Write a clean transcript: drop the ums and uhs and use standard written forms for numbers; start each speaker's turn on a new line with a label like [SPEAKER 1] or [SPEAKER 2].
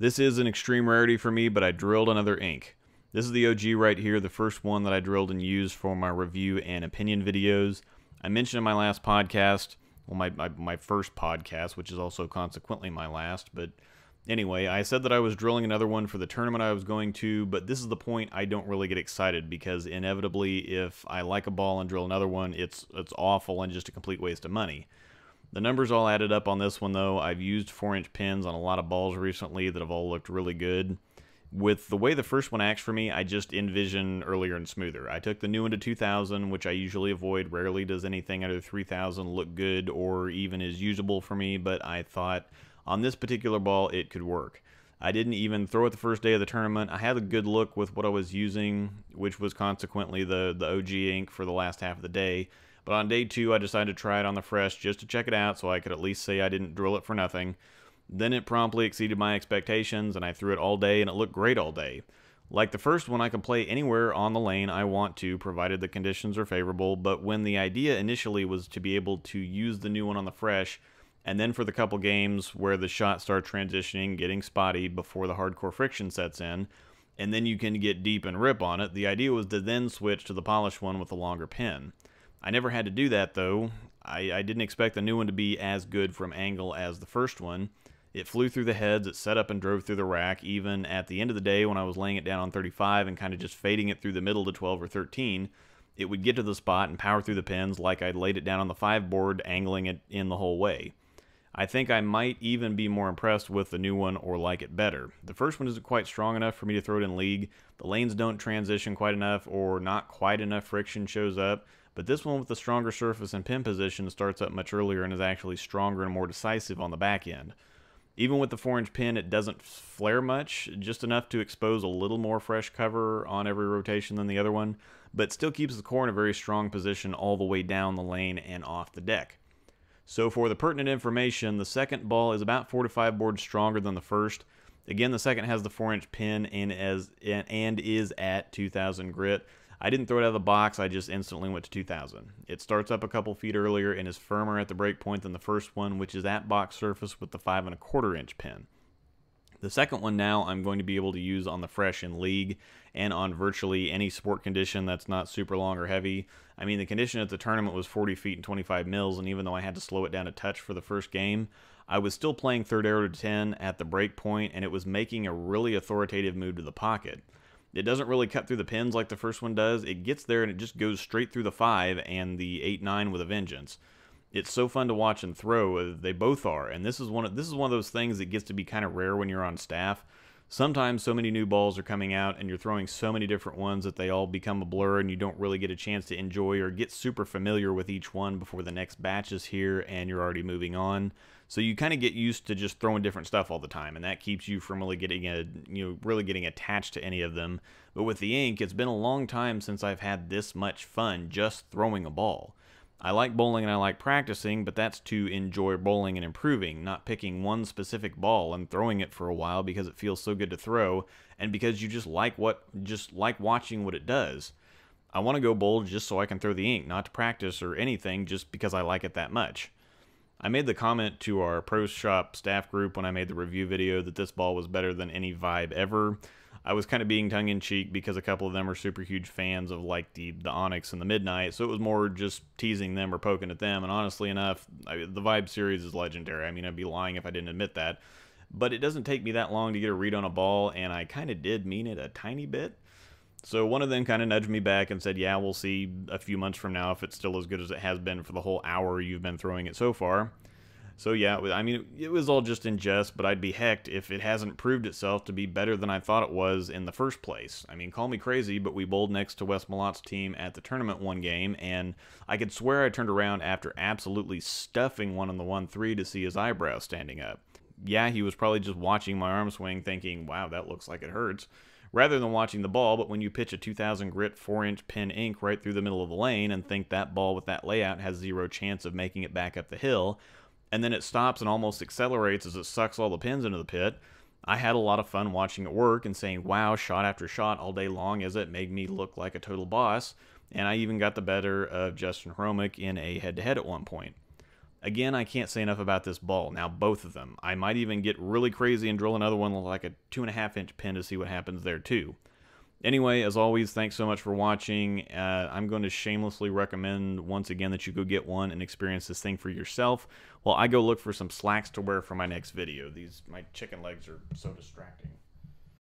[SPEAKER 1] This is an extreme rarity for me, but I drilled another ink. This is the OG right here, the first one that I drilled and used for my review and opinion videos. I mentioned in my last podcast, well, my first podcast, which is also consequently my last, but anyway, I said that I was drilling another one for the tournament I was going to, but this is the point I don't really get excited because inevitably if I like a ball and drill another one, it's awful and just a complete waste of money. The numbers all added up on this one though. I've used 4-inch pins on a lot of balls recently that have all looked really good. With the way the first one acts for me, I just envision earlier and smoother. I took the new one to 2000, which I usually avoid. Rarely does anything under 3000 look good or even is usable for me, but I thought on this particular ball it could work. I didn't even throw it the first day of the tournament. I had a good look with what I was using, which was consequently the OG ink for the last half of the day. But on day 2, I decided to try it on the fresh just to check it out so I could at least say I didn't drill it for nothing. Then it promptly exceeded my expectations, and I threw it all day, and it looked great all day. Like the first one, I can play anywhere on the lane I want to, provided the conditions are favorable, but when the idea initially was to be able to use the new one on the fresh, and then for the couple games where the shots start transitioning, getting spotty before the hardcore friction sets in, and then you can get deep and rip on it, the idea was to then switch to the polished one with a longer pin. I never had to do that though. I didn't expect the new one to be as good from angle as the first one. It flew through the heads, it set up and drove through the rack, even at the end of the day when I was laying it down on 35 and kind of just fading it through the middle to 12 or 13, it would get to the spot and power through the pins like I'd laid it down on the 5 board, angling it in the whole way. I think I might even be more impressed with the new one or like it better. The first one isn't quite strong enough for me to throw it in league. The lanes don't transition quite enough or not quite enough friction shows up. But this one with the stronger surface and pin position starts up much earlier and is actually stronger and more decisive on the back end. Even with the 4-inch pin, it doesn't flare much, just enough to expose a little more fresh cover on every rotation than the other one, but still keeps the core in a very strong position all the way down the lane and off the deck. So for the pertinent information, the second ball is about 4 to 5 boards stronger than the first. Again, the second has the 4-inch pin and is at 2000 grit. I didn't throw it out of the box, I just instantly went to 2000. It starts up a couple feet earlier and is firmer at the break point than the first one, which is at box surface with the 5 1/4 inch pin. The second one now I'm going to be able to use on the fresh in league and on virtually any sport condition that's not super long or heavy. I mean, the condition at the tournament was 40 feet and 25 mils, and even though I had to slow it down a touch for the first game, I was still playing third arrow to 10 at the break point, and it was making a really authoritative move to the pocket. It doesn't really cut through the pins like the first one does. It gets there and it just goes straight through the 5 and the 8-9 with a vengeance. It's so fun to watch and throw. They both are, and this is one of those things that gets to be kind of rare when you're on staff. Sometimes so many new balls are coming out and you're throwing so many different ones that they all become a blur and you don't really get a chance to enjoy or get super familiar with each one before the next batch is here and you're already moving on. So you kind of get used to just throwing different stuff all the time, and that keeps you from really getting attached to any of them. But with the ink, it's been a long time since I've had this much fun just throwing a ball. I like bowling and I like practicing, but that's to enjoy bowling and improving, not picking one specific ball and throwing it for a while because it feels so good to throw and because you just like watching what it does. I want to go bowl just so I can throw the ink, not to practice or anything, just because I like it that much. I made the comment to our Pro Shop staff group when I made the review video that this ball was better than any Vibe ever. I was kind of being tongue-in-cheek because a couple of them are super huge fans of like the Onyx and the Midnight, so it was more just teasing them or poking at them, and honestly enough, the Vibe series is legendary. I mean, I'd be lying if I didn't admit that. But it doesn't take me that long to get a read on a ball, and I kind of did mean it a tiny bit. So one of them kind of nudged me back and said, yeah, we'll see a few months from now if it's still as good as it has been for the whole hour you've been throwing it so far. So yeah, I mean, it was all just in jest, but I'd be hecked if it hasn't proved itself to be better than I thought it was in the first place. I mean, call me crazy, but we bowled next to Wes Malotte's team at the tournament one game, and I could swear I turned around after absolutely stuffing one on the 1-3 to see his eyebrows standing up. Yeah, he was probably just watching my arm swing thinking, wow, that looks like it hurts, rather than watching the ball. But when you pitch a 2000 grit 4-inch pin ink right through the middle of the lane and think that ball with that layout has zero chance of making it back up the hill, and then it stops and almost accelerates as it sucks all the pins into the pit, I had a lot of fun watching it work and saying, wow, shot after shot all day long as it made me look like a total boss, and I even got the better of Justin Hromick in a head-to-head at one point. Again, I can't say enough about this ball. Now, both of them. I might even get really crazy and drill another one like a 2.5-inch pin to see what happens there too. Anyway, as always, thanks so much for watching. I'm going to shamelessly recommend once again that you go get one and experience this thing for yourself while I go look for some slacks to wear for my next video. My chicken legs are so distracting.